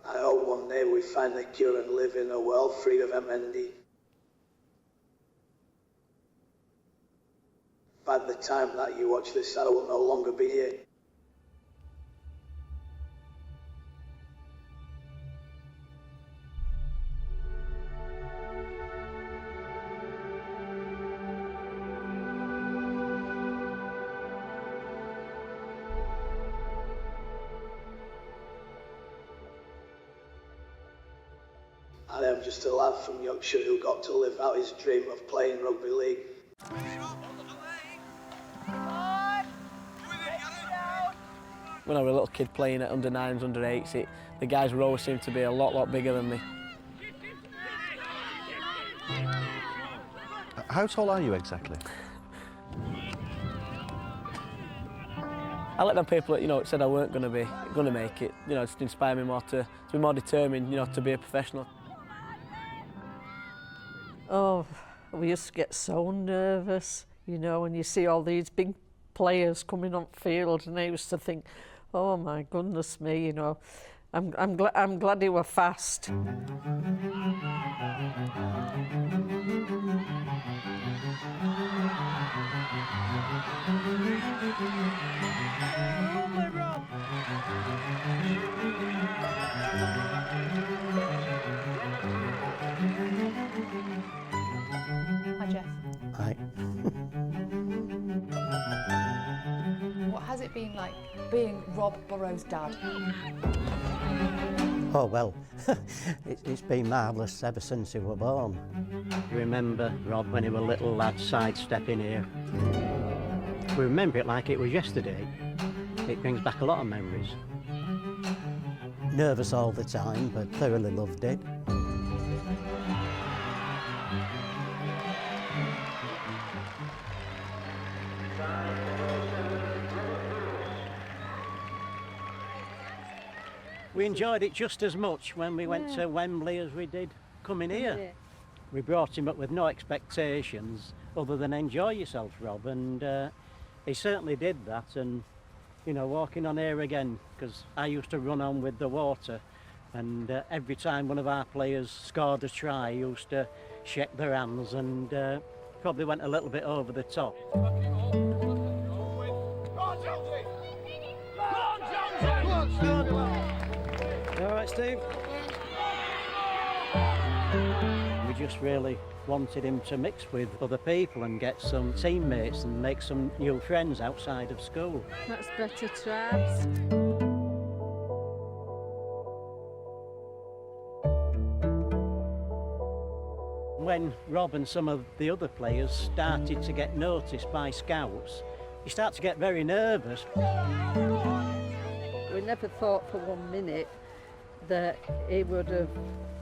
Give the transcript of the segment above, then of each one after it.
I hope one day we finally cure and live in a world free of MND. By the time that you watch this, I will no longer be here. I am just a lad from Yorkshire who got to live out his dream of playing rugby league. When I was a little kid playing at under 9s, under 8s, the guys were always seemed to be a lot bigger than me. How tall are you exactly? I let them people that, said I weren't going to make it, just inspire me more to be more determined, to be a professional. Oh, we used to get so nervous, when you see all these big players coming on field, and I used to think, oh my goodness me, I'm glad they were fast. Hi, Jeff. Hi. What has it been like being Rob Burrow's dad? Oh, well, it's been marvellous ever since he was born. You remember Rob when he was a little lad sidestepping here? We remember it like it was yesterday. It brings back a lot of memories. Nervous all the time, but thoroughly loved it. We enjoyed it just as much when we went to Wembley as we did coming here. Yeah. We brought him up with no expectations other than enjoy yourself, Rob, and he certainly did that. And walking on here again, because I used to run on with the water, and every time one of our players scored a try, he used to shake their hands and probably went a little bit over the top. All right, Steve? We just really wanted him to mix with other people and get some teammates and make some new friends outside of school. That's better, Trabs. When Rob and some of the other players started to get noticed by scouts, you start to get very nervous. We never thought for 1 minute that he would have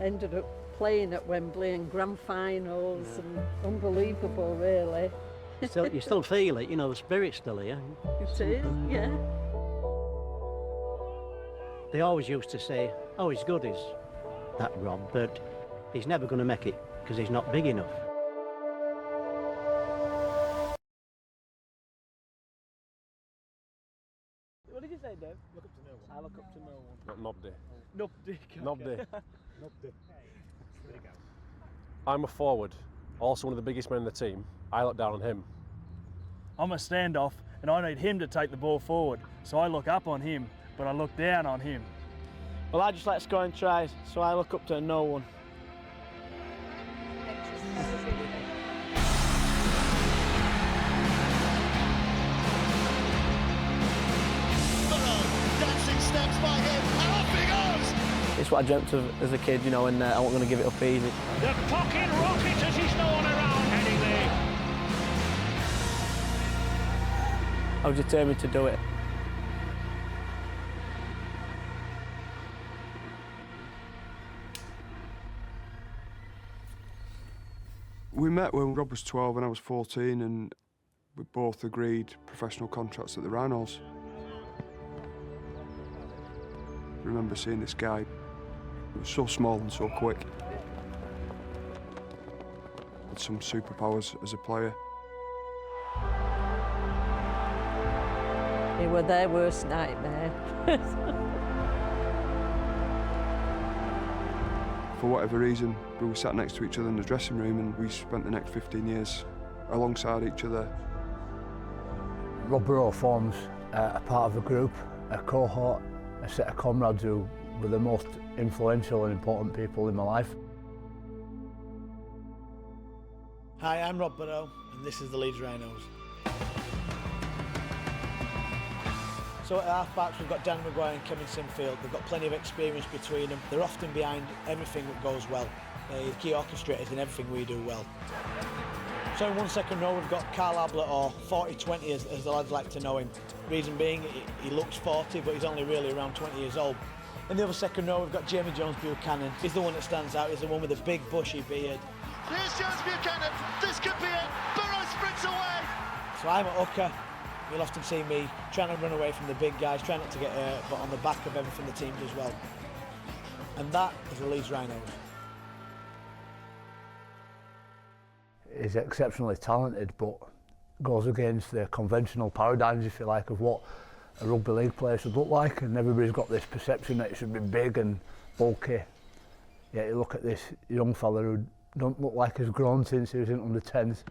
ended up playing at Wembley in grand finals, and unbelievable, really. You still feel it, the spirit's still here. It is, yeah. They always used to say, oh, he's good, he's that Rob, but he's never going to make it because he's not big enough. Nobby. Nobby. I'm a forward, also one of the biggest men in the team. I look down on him. I'm a standoff and I need him to take the ball forward. So I look up on him, but I look down on him. Well, I just like scoring tries, so I look up to no one. Burrow, dancing steps by him, and off he goes! It's what I dreamt of as a kid, you know, and I wasn't going to give it up easy. The pocket rocket as he's no one around anyway. I was determined to do it. We met when Rob was 12 and I was 14, and we both agreed professional contracts at the Rhinos. I remember seeing this guy. He was so small and so quick. Had some superpowers as a player. They were their worst nightmare. For whatever reason, we were sat next to each other in the dressing room, and we spent the next 15 years alongside each other. Rob Burrow forms a part of a group, a cohort, a set of comrades who were the most influential and important people in my life. Hi, I'm Rob Burrow, and this is the Leeds Rhinos. So at half-backs we've got Dan Maguire and Kevin Sinfield. They've got plenty of experience between them. They're often behind everything that goes well. They're key orchestrators in everything we do well. So in one second row we've got Carl Ablett, or 40-20 as the lads like to know him. Reason being, he looks 40 but he's only really around 20 years old. In the other second row we've got Jamie Jones Buchanan. He's the one that stands out, he's the one with the big bushy beard. Here's Jones Buchanan, this could be it, Burrow sprints away! So I'm at hooker. You'll often see me trying to run away from the big guys, trying not to get hurt, but on the back of everything the team does well. And that is the Leeds Rhinos. He's exceptionally talented, but goes against the conventional paradigms, if you like, of what a rugby league player should look like, and everybody's got this perception that he should be big and bulky. Yet you look at this young fella who don't look like he's grown since he was in under 10s.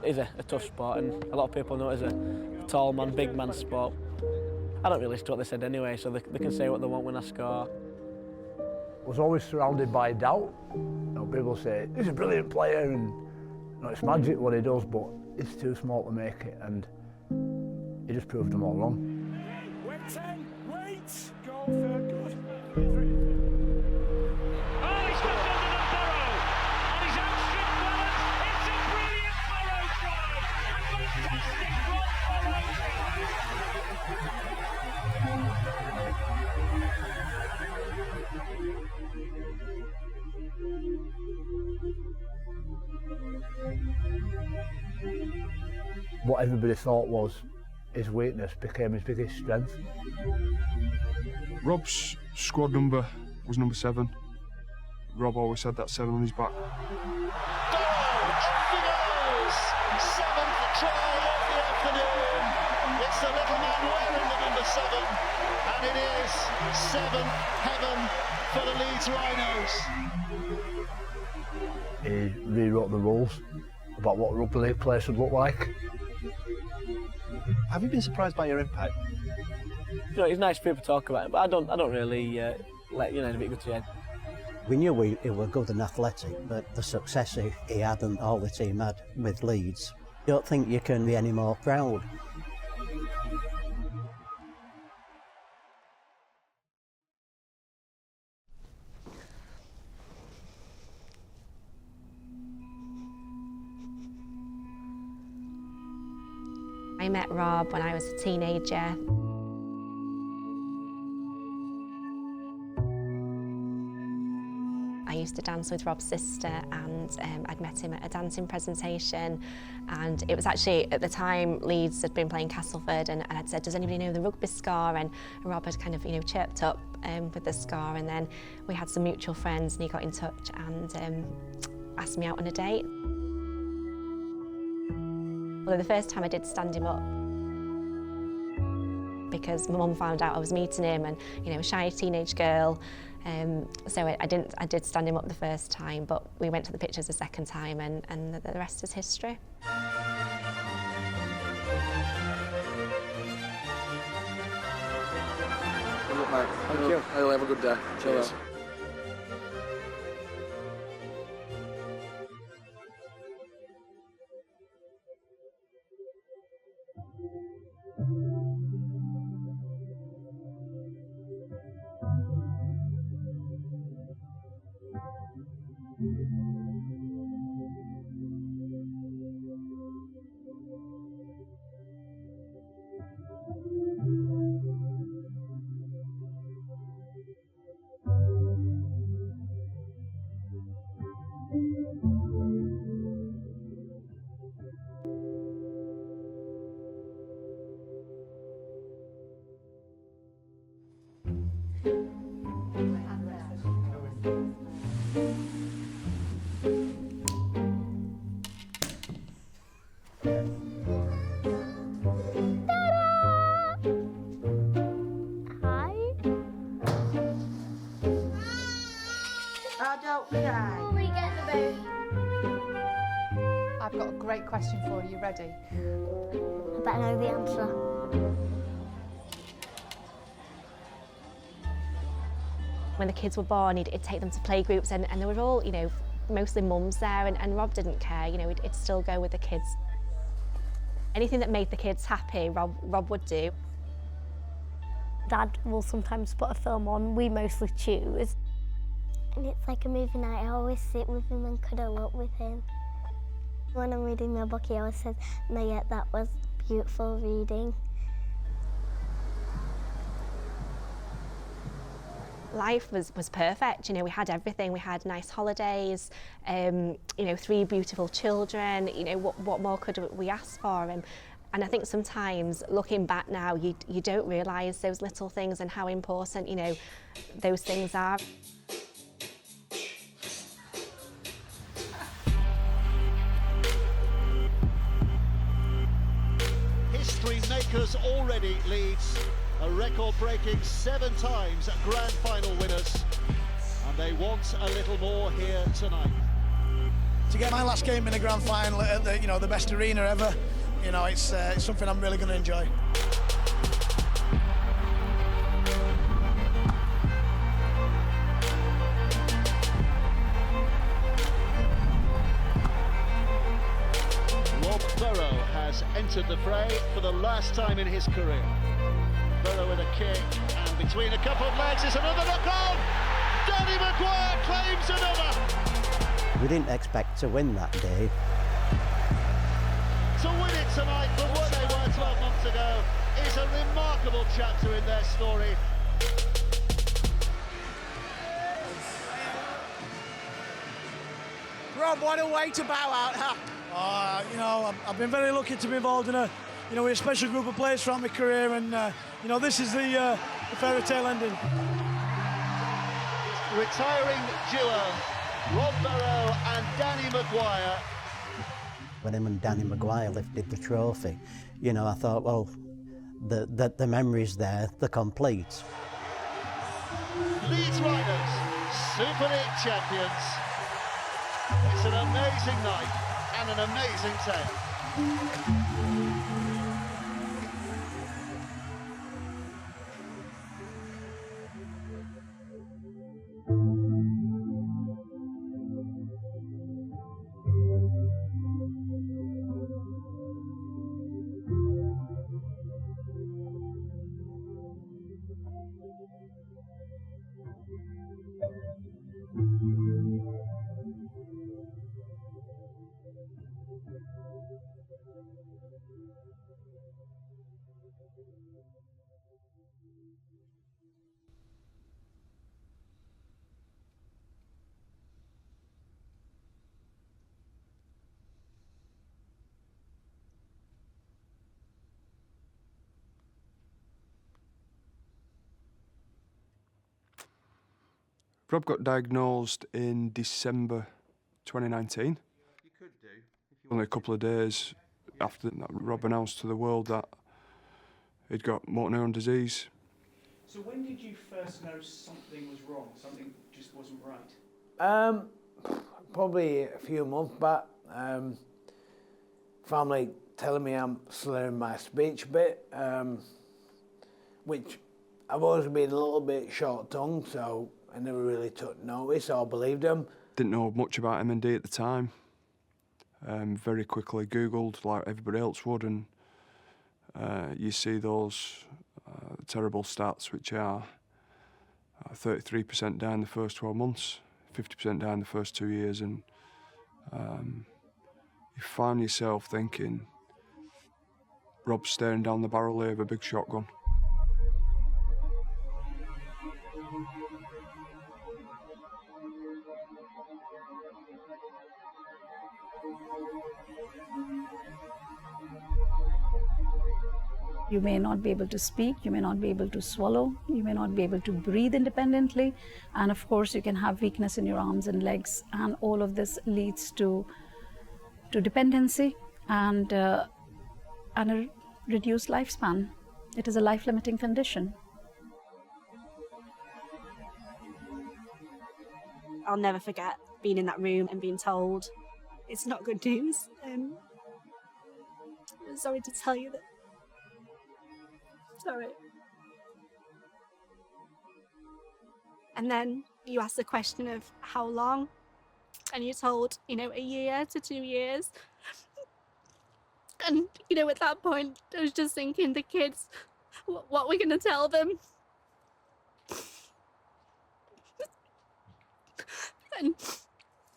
It's a tough sport, and a lot of people know it's a tall man, big man sport. I don't really listen to what they said anyway, so they can say what they want when I score. I was always surrounded by doubt. You know, people say, he's a brilliant player, and you know, it's magic what he does, but he's too small to make it, and he just proved them all wrong. Wait, 10, wait! Go for good. Oh, he's got under the Burrow! On his outstretched balance, it's a brilliant Burrow try! A fantastic Rob Burrow What everybody thought was his weakness became his biggest strength. Rob's squad number was number 7. Rob always had that 7 on his back. Seventh try of the afternoon. It's the little man wearing the number 7, and it is 7th heaven for the Leeds Rhinos. He rewrote the rules about what a rugby league player should look like. Have you been surprised by your impact? You know, it's nice for people to talk about it, but I don't really let a bit go to the head. We knew he was good and athletic, but the success he had and all the team had with Leeds, I don't think you can be any more proud. I met Rob when I was a teenager. I used to dance with Rob's sister, and I'd met him at a dancing presentation, and it was actually at the time Leeds had been playing Castleford, and I'd said, does anybody know the rugby score? And Rob had kind of chirped up with the score, and then we had some mutual friends and he got in touch and asked me out on a date. Although the first time I did stand him up, because my mum found out I was meeting him, and you know, a shy teenage girl. So I did stand him up the first time, but we went to the pictures the second time, and the rest is history. Good luck, mate. Thank you. I'll have a good day. Cheers. I've got a great question for you. Ready? I better know the answer. When the kids were born, he'd take them to playgroups, and they were all, you know, mostly mums there, and Rob didn't care, you know, he'd still go with the kids. Anything that made the kids happy, Rob would do. Dad will sometimes put a film on, we mostly choose. And it's like a movie night, I always sit with him and cuddle up with him. When I'm reading my book, he always says, Maya, that was beautiful reading. Life was perfect, you know, we had everything. We had nice holidays, you know, 3 beautiful children, you know, what more could we ask for? And I think sometimes, looking back now, you don't realise those little things and how important, you know, those things are. History makers already leads. A record-breaking 7 times grand final winners, and they want a little more here tonight. To get my last game in a grand final at the, you know, the best arena ever, you know, it's something I'm really going to enjoy. Rob Burrow has entered the fray for the last time in his career. Burrow with a kick, and between a couple of legs is another knock-on! Danny Maguire claims another! We didn't expect to win that day. To win it tonight from what they were 12 months ago is a remarkable chapter in their story. Rob, what a way to bow out, huh? You know, I've been very lucky to be involved in with a special group of players throughout my career, and you know, this is the fairy tale ending. Retiring duo, Rob Burrow and Danny Maguire. When him and Danny Maguire lifted the trophy, you know, I thought, well, the memories there, they're complete. Leeds Rhinos, Super League champions. It's an amazing night and an amazing tale. Rob got diagnosed in December 2019. You could do. Only a couple of days after that, Rob announced to the world that He'd got motor neuron disease. So when did you first know something was wrong, something just wasn't right? Probably a few months back. Family telling me I'm slurring my speech a bit, which I've always been a little bit short-tongued, so I never really took notice or believed them. Didn't know much about MND at the time. Very quickly Googled like everybody else would, and you see those terrible stats, which are 33% down the first 12 months, 50% down the first 2 years, and you find yourself thinking, Rob's staring down the barrel here of a big shotgun. You may not be able to speak, you may not be able to swallow, you may not be able to breathe independently, and of course you can have weakness in your arms and legs, and all of this leads to dependency and a reduced lifespan. It is a life-limiting condition. I'll never forget being in that room and being told it's not good news. I'm sorry to tell you that. Sorry. And then you ask the question of how long, and you're told, you know, 1 year to 2 years. And, you know, at that point, I was just thinking, the kids, what are we going to tell them? And,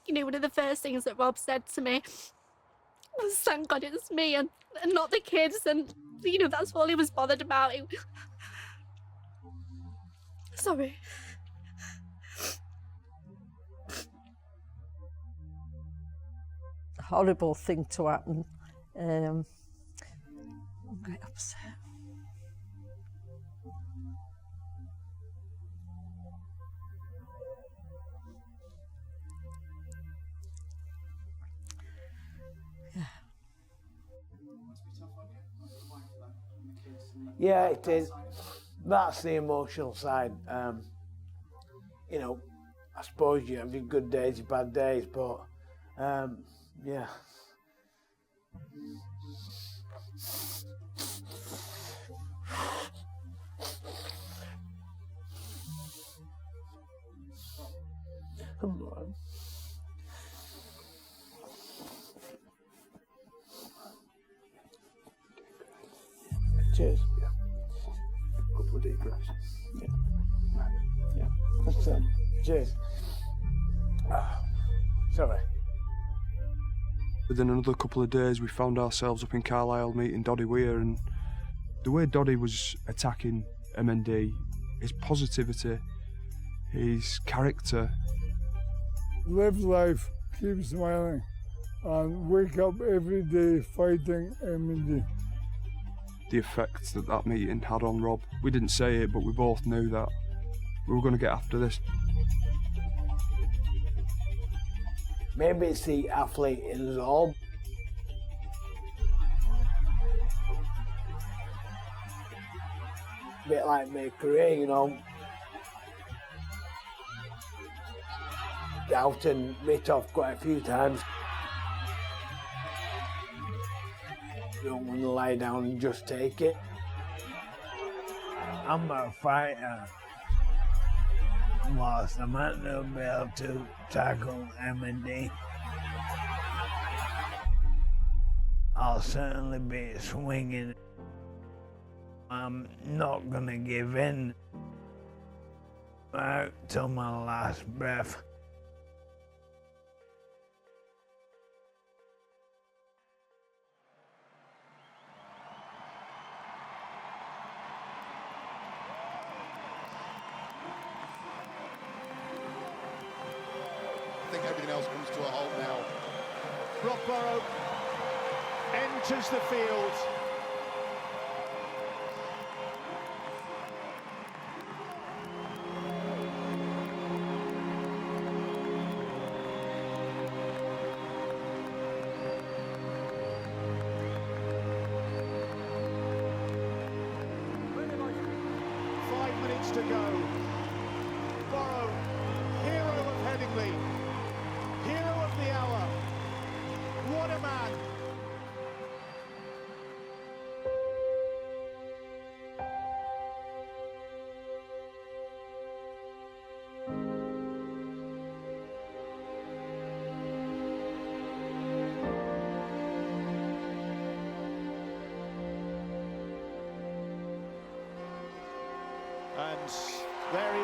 you know, one of the first things that Rob said to me was, thank God it's me and not the kids. And, you know, that's all he was bothered about. Sorry. Horrible thing to happen. I'm quite upset. Yeah, it is. That's the emotional side. You know, I suppose you have your good days, your bad days, but yeah. Come on. Cheers. Yeah. A couple of deep breaths. Yeah. Yeah. That's it. Cheers. Sorry. Within another couple of days, we found ourselves up in Carlisle meeting Doddy Weir, and the way Doddy was attacking MND, his positivity, his character. Live life, keep smiling, and wake up every day fighting MND. The effect that that meeting had on Rob. We didn't say it, but we both knew that we were going to get after this. Maybe it's the athlete in us all. A bit like my career, you know. Out and bit off quite a few times. You don't want to lie down and just take it. I'm a fighter. Whilst I might not be able to tackle MND, I'll certainly be swinging. I'm not gonna give in. Out till my last breath. I think everything else comes to a halt now. Rob Burrow enters the field.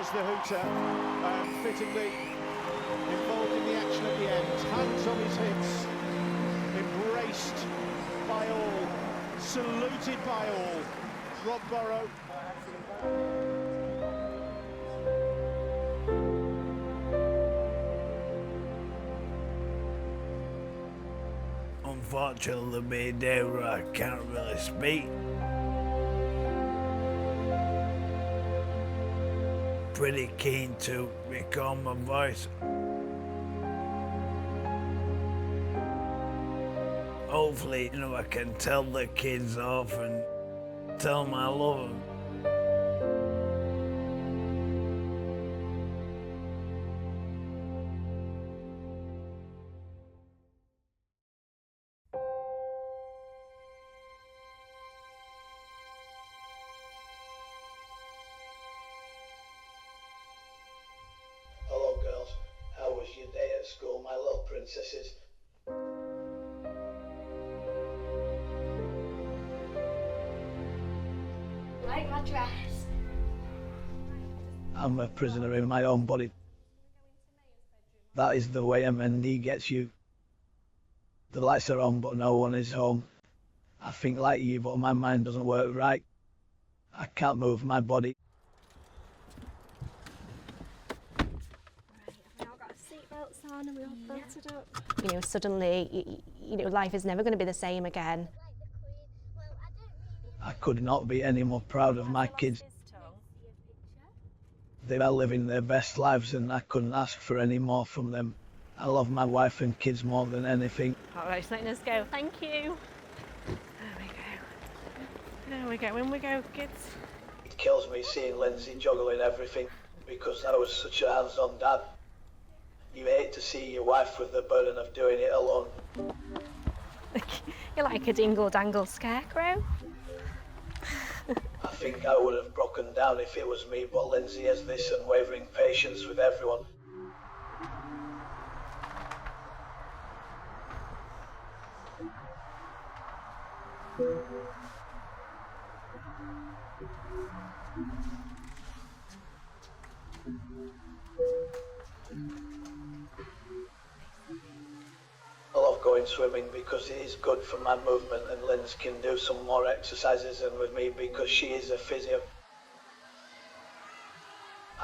was the hooter, fittingly involved in the action at the end. Hands on his hips, embraced by all, saluted by all. Rob Burrow. Unfortunately, there'll be a day where I can't really speak. Pretty keen to recall my voice. Hopefully, I can tell the kids off and tell them I love them. Hello girls, how was your day at school, my little princesses? Like my dress. I'm a prisoner in my own body. That is the way MND gets you. The lights are on but no one is home. I think like you but my mind doesn't work right. I can't move my body. On and we all belted up. Suddenly, life is never going to be the same again. I could not be any more proud of my kids. They are living their best lives and I couldn't ask for any more from them. I love my wife and kids more than anything. All right, it's letting us go. Thank you. There we go. There we go. In we go, kids. It kills me seeing Lindsay juggling everything because I was such a hands-on dad. You hate to see your wife with the burden of doing it alone. You're like a dingle-dangle scarecrow. I think I would have broken down if it was me, but Lindsay has this unwavering patience with everyone. I love going swimming because it is good for my movement and Linz can do some more exercises than with me because she is a physio.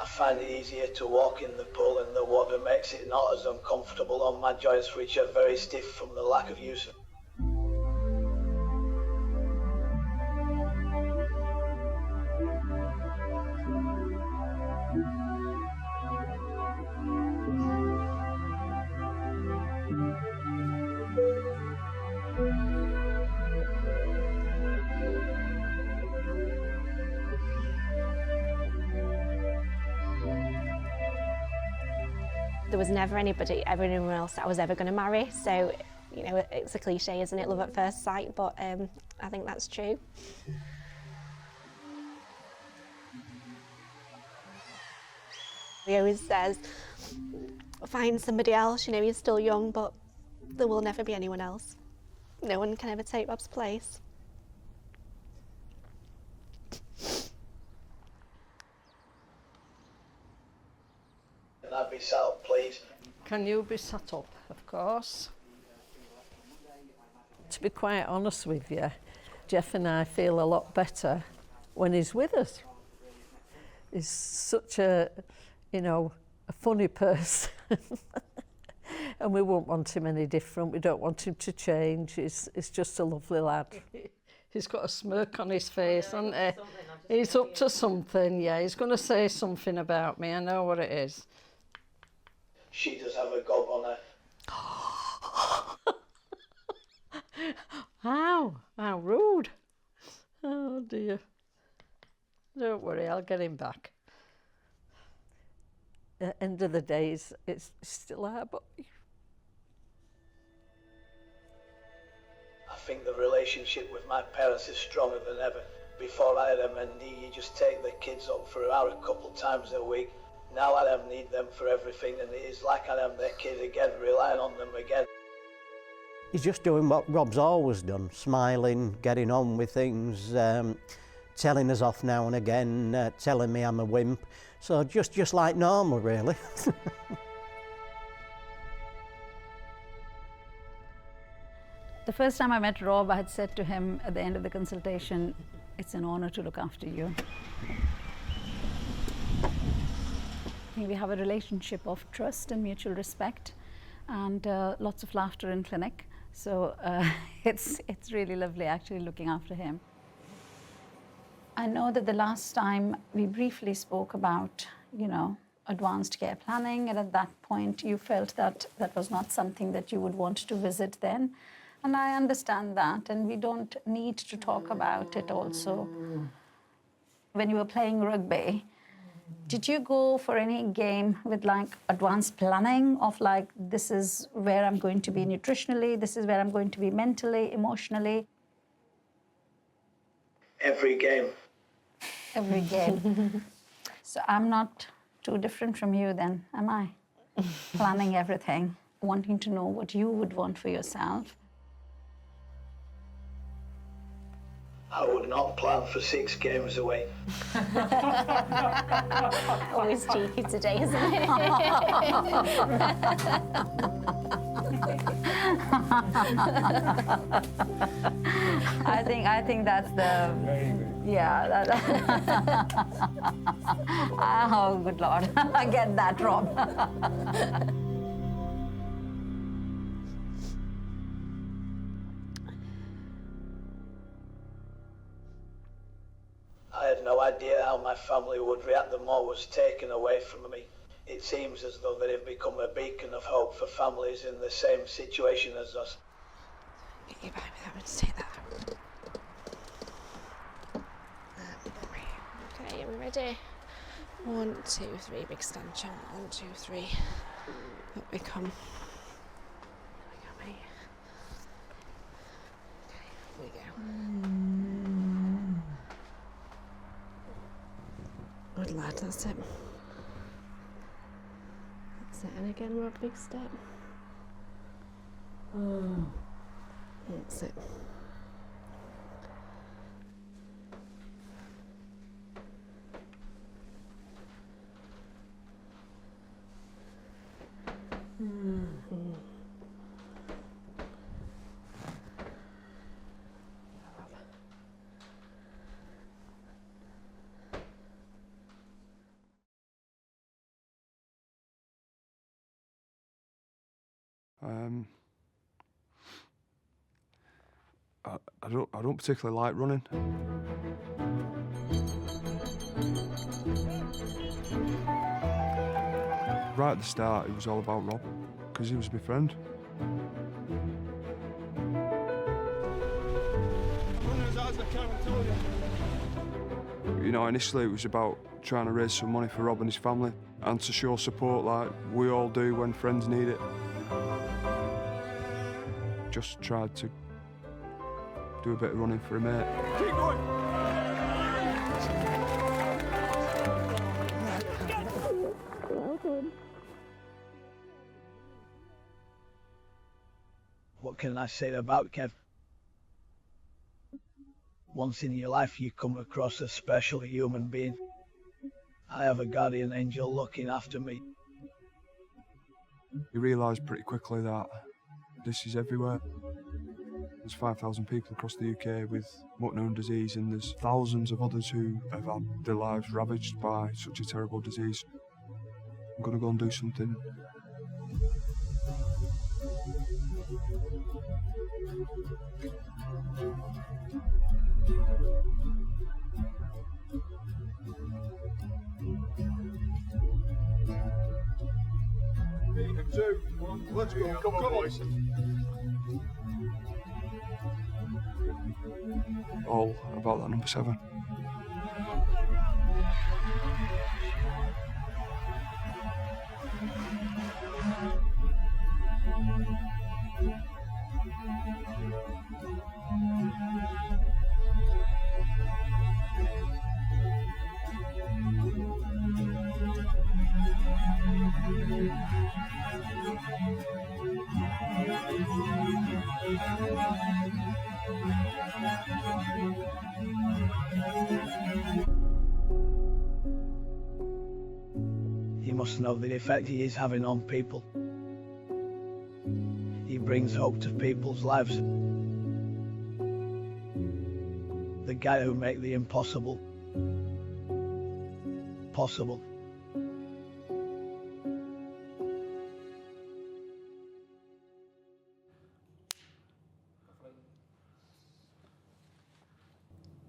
I find it easier to walk in the pool and the water makes it not as uncomfortable on my joints which are very stiff from the lack of use. There was never anyone else that I was ever going to marry, so it's a cliche, isn't it, love at first sight, but I think that's true. He always says, find somebody else, you're still young, but there will never be anyone else. No one can ever take Rob's place. Can I be sat up, please? Can you be sat up? Of course. To be quite honest with you, Jeff and I feel a lot better when he's with us. He's such a funny person. And we won't want him any different. We don't want him to change. He's just a lovely lad. He's got a smirk on his face, hasn't he? He's up to something, yeah. He's going to say something about me. I know what it is. She does have a gob on her. How rude. Oh dear. Don't worry, I'll get him back. At the end of the day, it's still our boy. I think the relationship with my parents is stronger than ever. Before I had MND, you just take the kids up for an hour a couple times a week. Now I don't need them for everything and it is like I am their kid again, relying on them again. He's just doing what Rob's always done, smiling, getting on with things, telling us off now and again, telling me I'm a wimp, So just like normal, really. The first time I met Rob, I had said to him at the end of the consultation, it's an honor to look after you. I think we have a relationship of trust and mutual respect, and lots of laughter in clinic. So it's really lovely actually looking after him. I know that the last time we briefly spoke about, you know, advanced care planning, and at that point you felt that that was not something that you would want to visit then. And I understand that, and we don't need to talk about it also. When you were playing rugby, did you go for any game with like advanced planning of like, this is where I'm going to be nutritionally, this is where I'm going to be mentally, emotionally? Every game. Every game. So I'm not too different from you then, am I? Planning everything, wanting to know what you would want for yourself. I would not plan for 6 games away. Always cheeky today, isn't it? I think that's the, yeah. Oh, good Lord. I get that, Rob. I had no idea how my family would react the more was taken away from me. It seems as though they have become a beacon of hope for families in the same situation as us. Get you back with that one, take that. Okay, are we ready? 1, 2, 3, big stand chant. 1, 2, 3. Up we come. There we go, mate. Okay, here we go. Good lad, that's it. That's it, and again, Rob, big step. That's it. I don't particularly like running. Right at the start, it was all about Rob, because he was my friend. You know, initially it was about trying to raise some money for Rob and his family, and to show support like we all do when friends need it. Just tried to do a bit of running for a mate. Keep going! What can I say about Kev? Once in your life you come across a special human being. I have a guardian angel looking after me. You realise pretty quickly that this is everywhere. There's 5,000 people across the UK with mutt-known disease, and there's thousands of others who have had their lives ravaged by such a terrible disease. I'm going to go and do something. Let's go. Come on, boys. All about that number 7. must know the effect he is having on people. He brings hope to people's lives. The guy who made the impossible possible.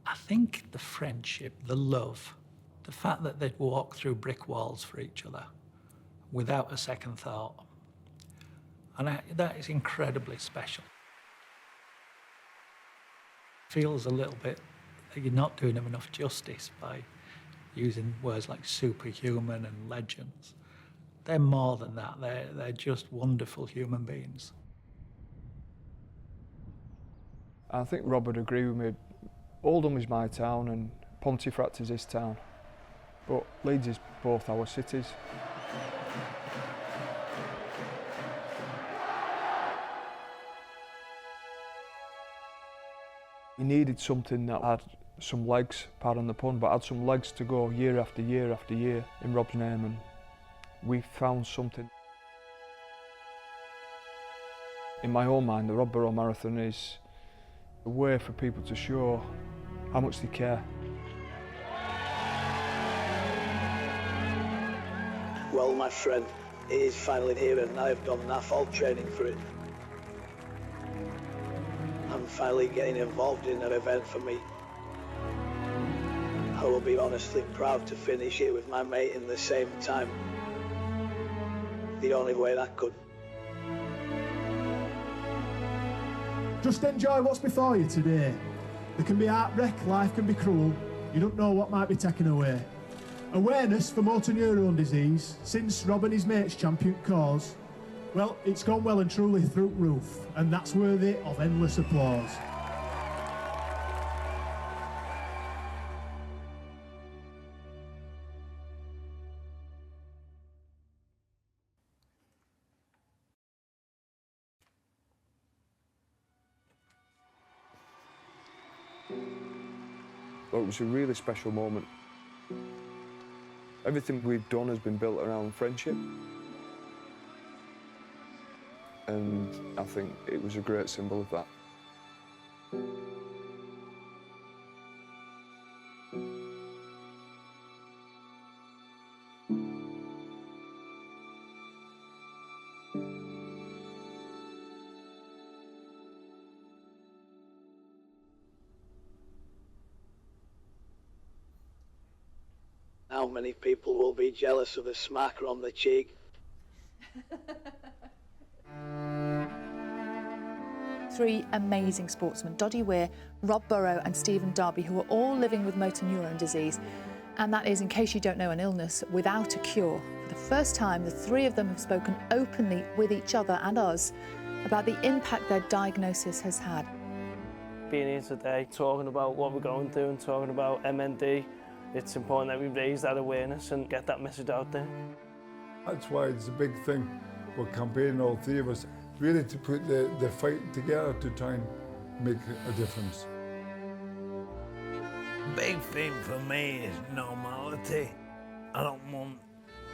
I think the friendship, the love, the fact that they'd walk through brick walls for each other without a second thought, and that is incredibly special. Feels a little bit that you're not doing them enough justice by using words like superhuman and legends. They're more than that. They're just wonderful human beings. I think Rob would agree with me. Oldham is my town and Pontefract is his town, but Leeds is both our cities. We needed something that had some legs, pardon the pun, but had some legs to go year after year after year in Rob's name, and we found something. In my own mind, the Rob Burrow Marathon is a way for people to show how much they care. Well, my friend, it is finally here and I've done enough all training for it. I'm finally getting involved in an event for me. I will be honestly proud to finish it with my mate in the same time. The only way that could. Just enjoy what's before you today. There can be heartbreak, life can be cruel. You don't know what might be taken away. Awareness for motor neurone disease, since Rob and his mates championed cause, well, it's gone well and truly through the roof, and that's worthy of endless applause. Well, it was a really special moment. Everything we've done has been built around friendship. And I think it was a great symbol of that. How many people will be jealous of a smacker on the cheek? Three amazing sportsmen, Doddy Weir, Rob Burrow and Stephen Darby, who are all living with motor neurone disease. And that is, in case you don't know, an illness without a cure. For the first time, the three of them have spoken openly with each other and us about the impact their diagnosis has had. Being here today, talking about what we're going through and talking about MND, it's important that we raise that awareness and get that message out there. That's why it's a big thing. We're campaigning, all three of us, really to put the fight together to try and make a difference. Big thing for me is normality. I don't want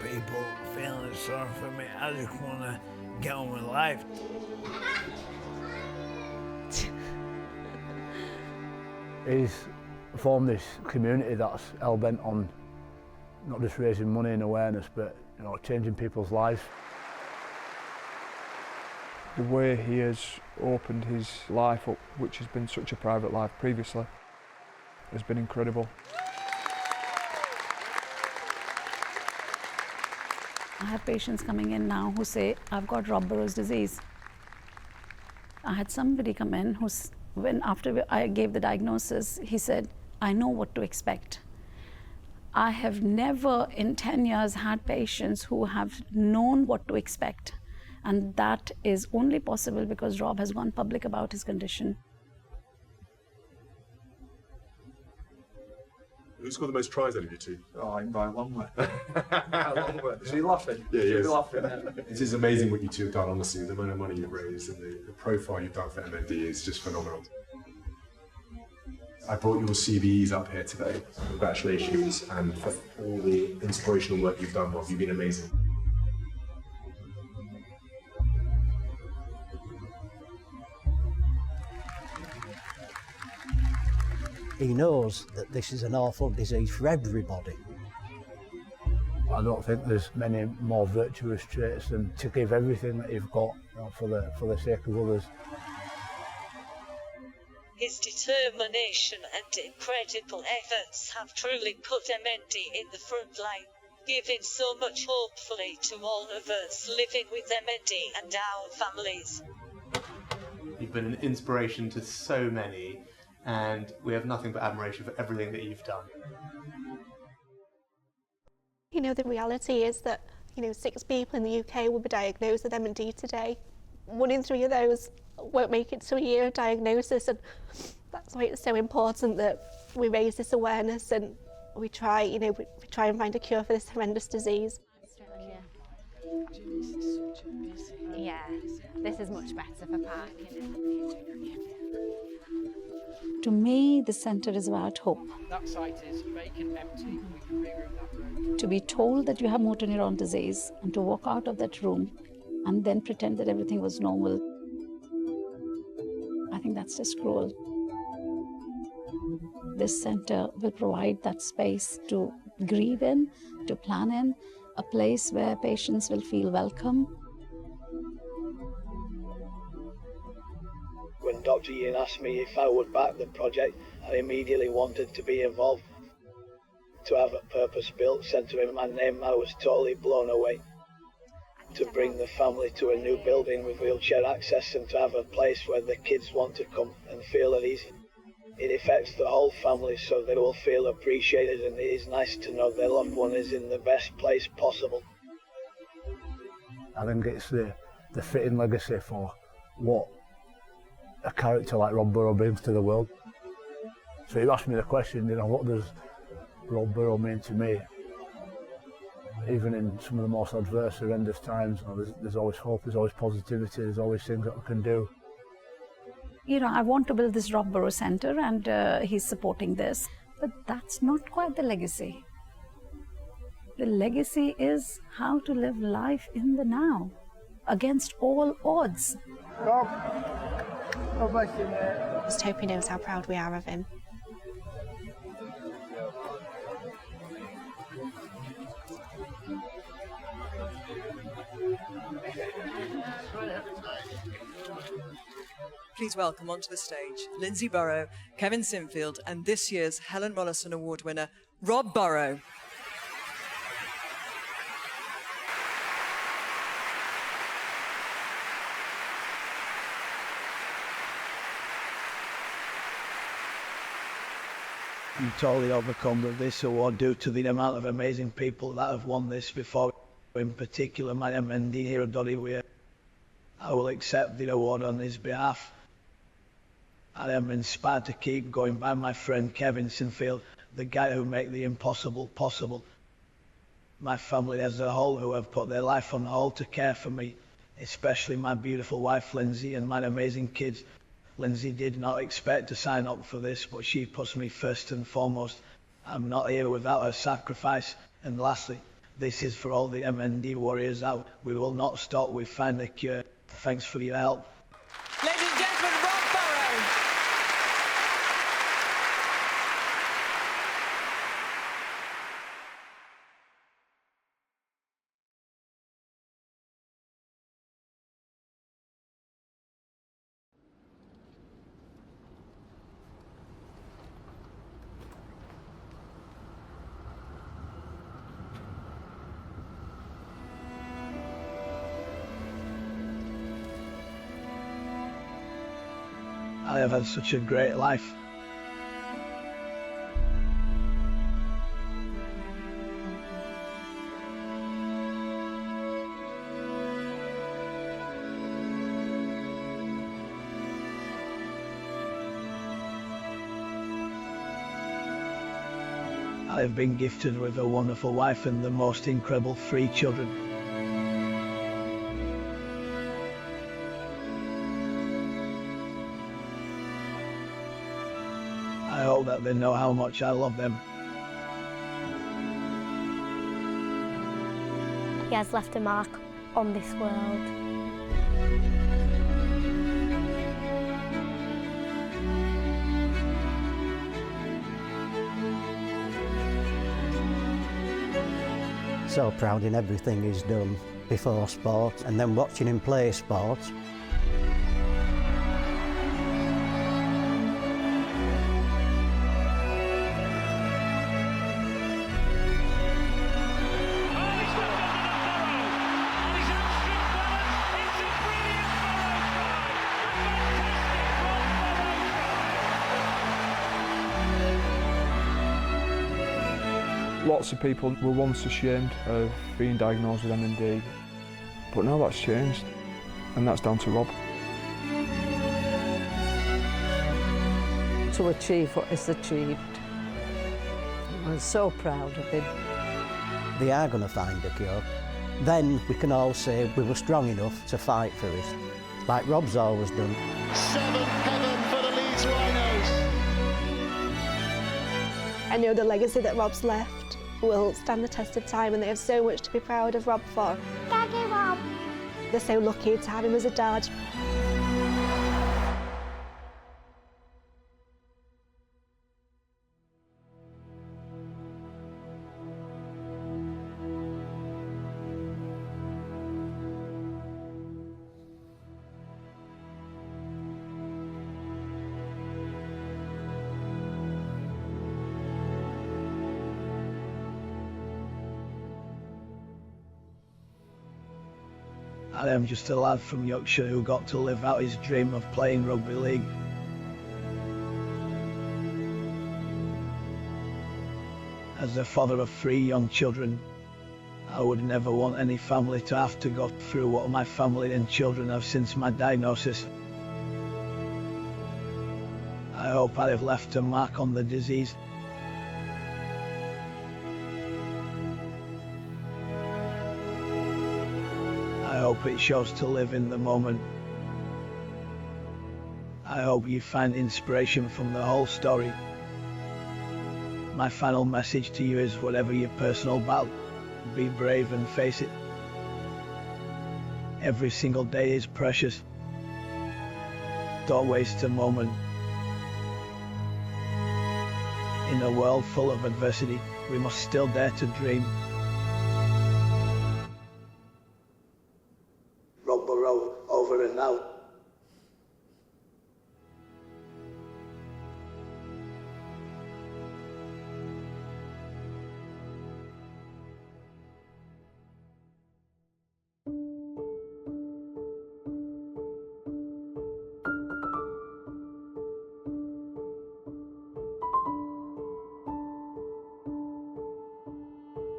people feeling sorry for me. I just want to get on with life. He's formed this community that's hell-bent on not just raising money and awareness, but changing people's lives. The way he has opened his life up, which has been such a private life previously, has been incredible. I have patients coming in now who say, I've got Rob Burrow's disease. I had somebody come in after I gave the diagnosis, he said, I know what to expect. I have never in 10 years had patients who have known what to expect. And that is only possible because Rob has gone public about his condition. Who scored the most tries out of you two? Oh, by a long way. A long way. Is he laughing? Yeah, he is. Laughing. It is amazing what you two have done, honestly. The amount of money you've raised and the profile you've done for MND is just phenomenal. I brought your CVs up here today. Congratulations, and for all the inspirational work you've done, Rob. You've been amazing. He knows that this is an awful disease for everybody. I don't think there's many more virtuous traits than to give everything that you've got, for the sake of others. His determination and incredible efforts have truly put MND in the front line, giving so much hopefully to all of us living with MND and our families. You've been an inspiration to so many, and we have nothing but admiration for everything that you've done. You know, the reality is that, 6 people in the UK will be diagnosed with MND today. 1 in 3 of those won't make it to a year of diagnosis, and that's why it's so important that we raise this awareness and we try, we try and find a cure for this horrendous disease. Yeah, this is much better for parking. To me, the centre is about hope. That site is vacant, empty. We can reroute that road. To be told that you have motor neuron disease and to walk out of that room and then pretend that everything was normal, I think that's just cruel. This centre will provide that space to grieve in, to plan in, a place where patients will feel welcome. When Dr. Ian asked me if I would back the project, I immediately wanted to be involved. To have a purpose-built centre in my name, I was totally blown away. To bring the family to a new building with wheelchair access and to have a place where the kids want to come and feel at ease. It affects the whole family so they will feel appreciated, and it is nice to know their loved one is in the best place possible. I think it's the fitting legacy for what a character like Rob Burrow brings to the world. So you asked me the question, what does Rob Burrow mean to me? Even in some of the most adverse, horrendous times, there's always hope, there's always positivity, there's always things that we can do. I want to build this Rob Burrow Centre, and he's supporting this. But that's not quite the legacy. The legacy is how to live life in the now, against all odds. I just hope he knows how proud we are of him. Please welcome onto the stage Lindsay Burrow, Kevin Sinfield, and this year's Helen Mollison Award winner, Rob Burrow. I'm totally overcome with this award due to the amount of amazing people that have won this before. In particular, my MND hero, Doddy Weir. I will accept the award on his behalf. I am inspired to keep going by my friend Kevin Sinfield, the guy who made the impossible possible. My family as a whole who have put their life on hold to care for me, especially my beautiful wife Lindsay and my amazing kids. Lindsay did not expect to sign up for this, but she puts me first and foremost. I'm not here without her sacrifice. And lastly, this is for all the MND warriors out. We will not stop, we find a cure. Thanks for your help. Ladies and gentlemen, Rob Burrow. I have had such a great life. I have been gifted with a wonderful wife and the most incredible 3 children. I hope hope that they know how much I love them. He has left a mark on this world. So proud in everything he's done before sport, and then watching him play sport. Lots of people were once ashamed of being diagnosed with MND, but now that's changed, and that's down to Rob. To achieve what he's achieved, I'm so proud of him. They are going to find a cure. Then we can all say we were strong enough to fight for it, like Rob's always done. 7th heaven for the Leeds Rhinos. I know the legacy that Rob's left will stand the test of time, and they have so much to be proud of Rob for. Daddy Rob. They're so lucky to have him as a dad. I am just a lad from Yorkshire who got to live out his dream of playing rugby league. As the father of 3 young children, I would never want any family to have to go through what my family and children have since my diagnosis. I hope I have left a mark on the disease. I hope it shows to live in the moment. I hope you find inspiration from the whole story. My final message to you is, whatever your personal battle, be brave and face it. Every single day is precious. Don't waste a moment. In a world full of adversity, we must still dare to dream. Rob Burrow, over and out.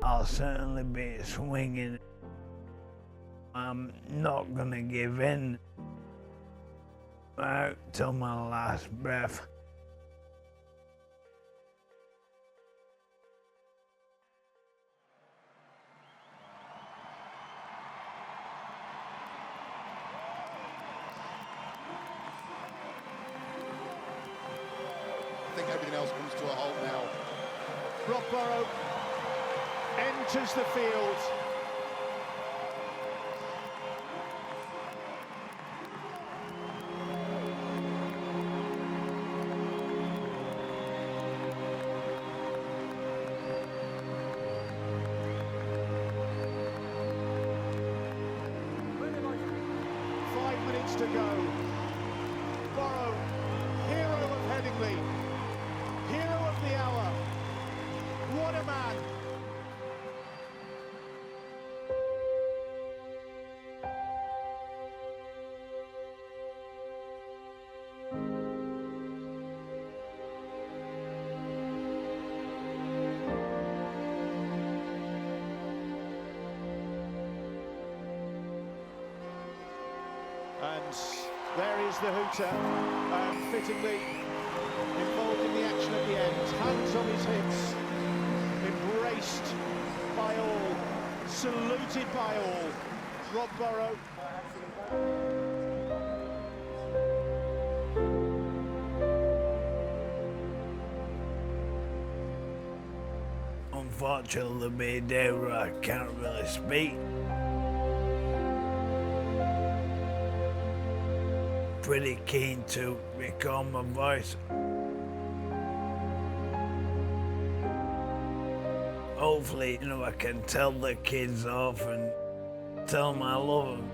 I'll certainly be swinging. I'm not gonna give in. Out till my last breath. I think everything else comes to a halt now. Rob Burrow enters the field. To go. Burrow, hero of Headingley, hero of the hour. What a man. And there is the hooter, fittingly involved in the action at the end. Hands on his hips, embraced by all, saluted by all. Rob Burrow. unfortunately there'll be a day where I can't really speak. Pretty keen to recall my voice. Hopefully, you know, I can tell the kids off and tell them I love them.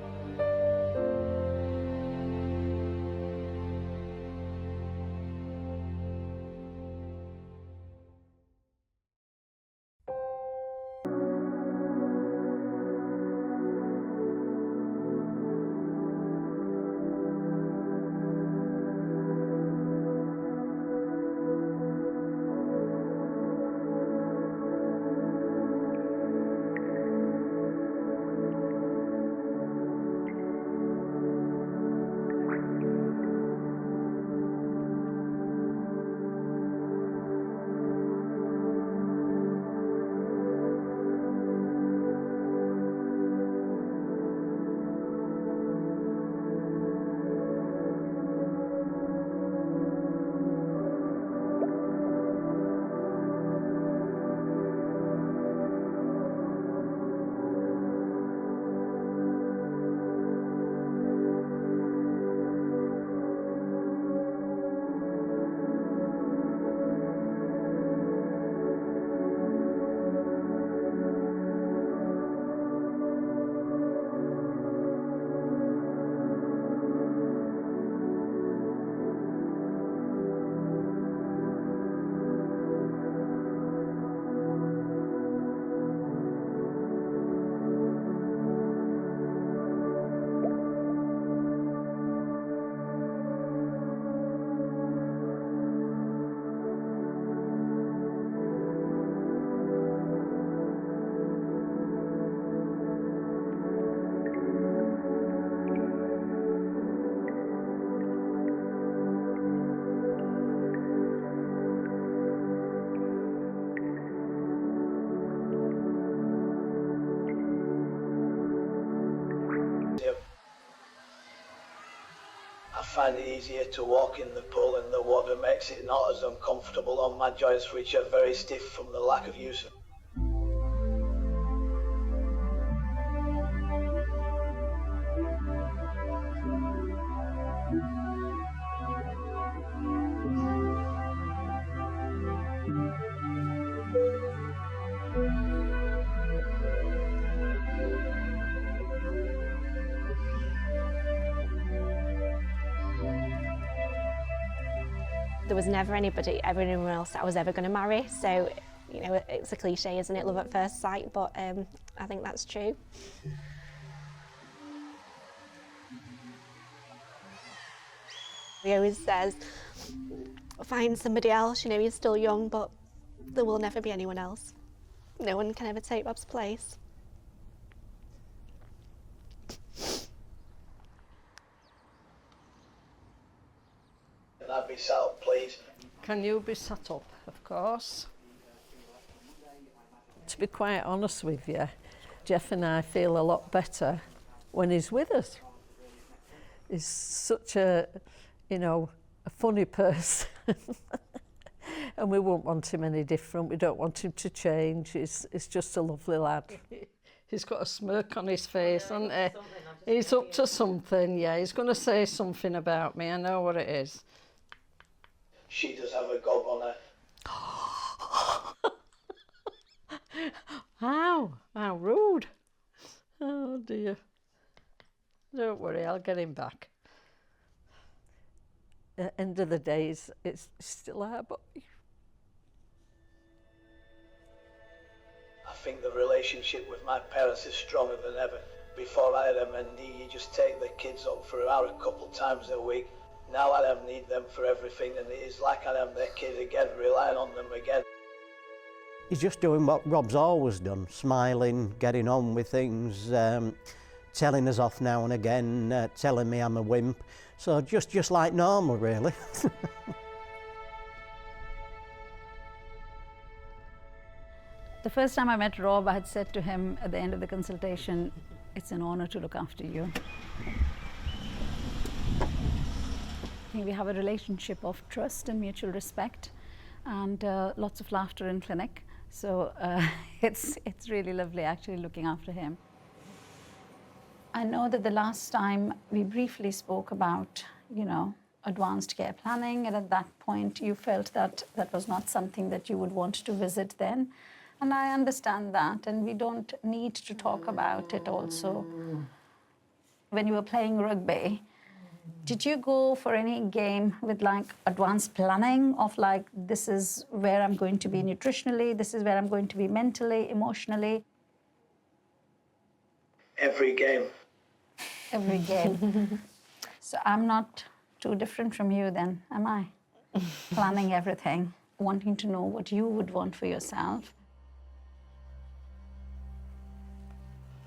I find it easier to walk in the pool, and the water makes it not as uncomfortable on my joints, which are very stiff from the lack of use of. There was never anyone else that I was ever going to marry, so, you know, it's a cliche, isn't it, love at first sight, but I think that's true. He always says, find somebody else, you know, you're still young, but there will never be anyone else. No one can ever take Rob's place. Can I be sat up, please? Can you be sat up? Of course. To be quite honest with you, Jeff and I feel a lot better when he's with us. He's such a, you know, a funny person. And we won't want him any different. We don't want him to change. He's just a lovely lad. He's got a smirk on his face, hasn't he? He's up to something, yeah. He's going to say something about me. I know what it is. She does have a gob on her. How rude. Oh dear. Don't worry, I'll get him back. At the end of the day, it's still our boy. I think the relationship with my parents is stronger than ever. Before I had MND, you just take the kids up for an hour a couple times a week. Now I don't need them for everything, and it is like I am their kid again, relying on them again. He's just doing what Rob's always done, smiling, getting on with things, telling us off now and again, telling me I'm a wimp. So just like normal, really. The first time I met Rob, I had said to him at the end of the consultation, it's an honor to look after you. I think we have a relationship of trust and mutual respect, and lots of laughter in clinic. So it's really lovely actually looking after him. I know that the last time we briefly spoke about, you know, advanced care planning, and at that point you felt that that was not something that you would want to visit then. And I understand that, and we don't need to talk about it also. When you were playing rugby, did you go for any game with like advanced planning of like, this is where I'm going to be nutritionally, this is where I'm going to be mentally, emotionally? Every game. Every game. So I'm not too different from you then, am I? Planning everything, wanting to know what you would want for yourself.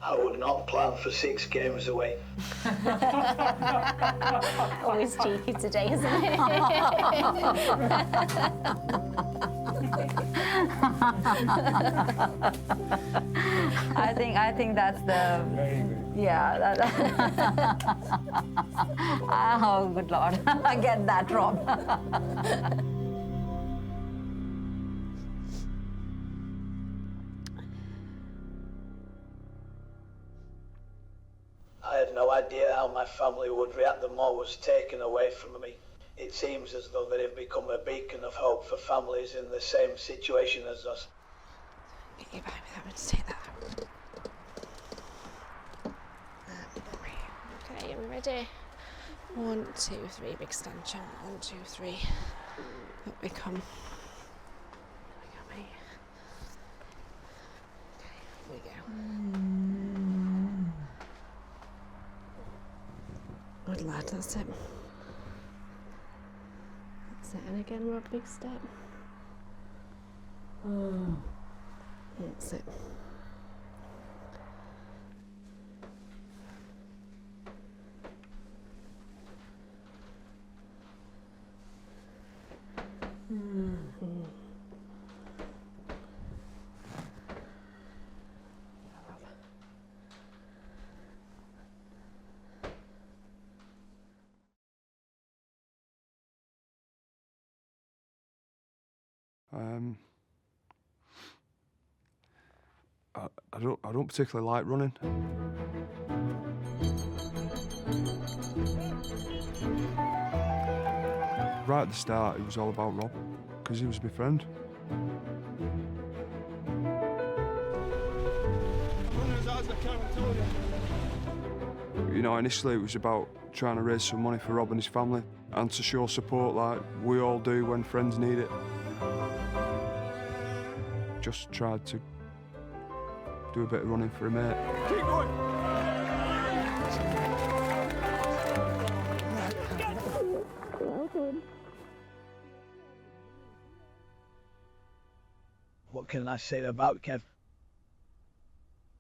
I would not plan for 6 games away. Always cheeky today, isn't it? I think that's the, yeah. Oh, good Lord. I get that, Rob. I had no idea how my family would react the more was taken away from me. It seems as though they have become a beacon of hope for families in the same situation as us. Get you by without me to take that out. Okay, are we ready? 1, 2, 3, big extension. 1, 2, 3. Up we come. There we go, mate. Okay, here we go. Good lad, that's it. That's it, and again, Rob, big step. That's it. I don't particularly like running. Right at the start, it was all about Rob, because he was my friend. You know, initially it was about trying to raise some money for Rob and his family, and to show support like we all do when friends need it. Just tried to do a bit of running for a mate. Keep going! What can I say about Kev?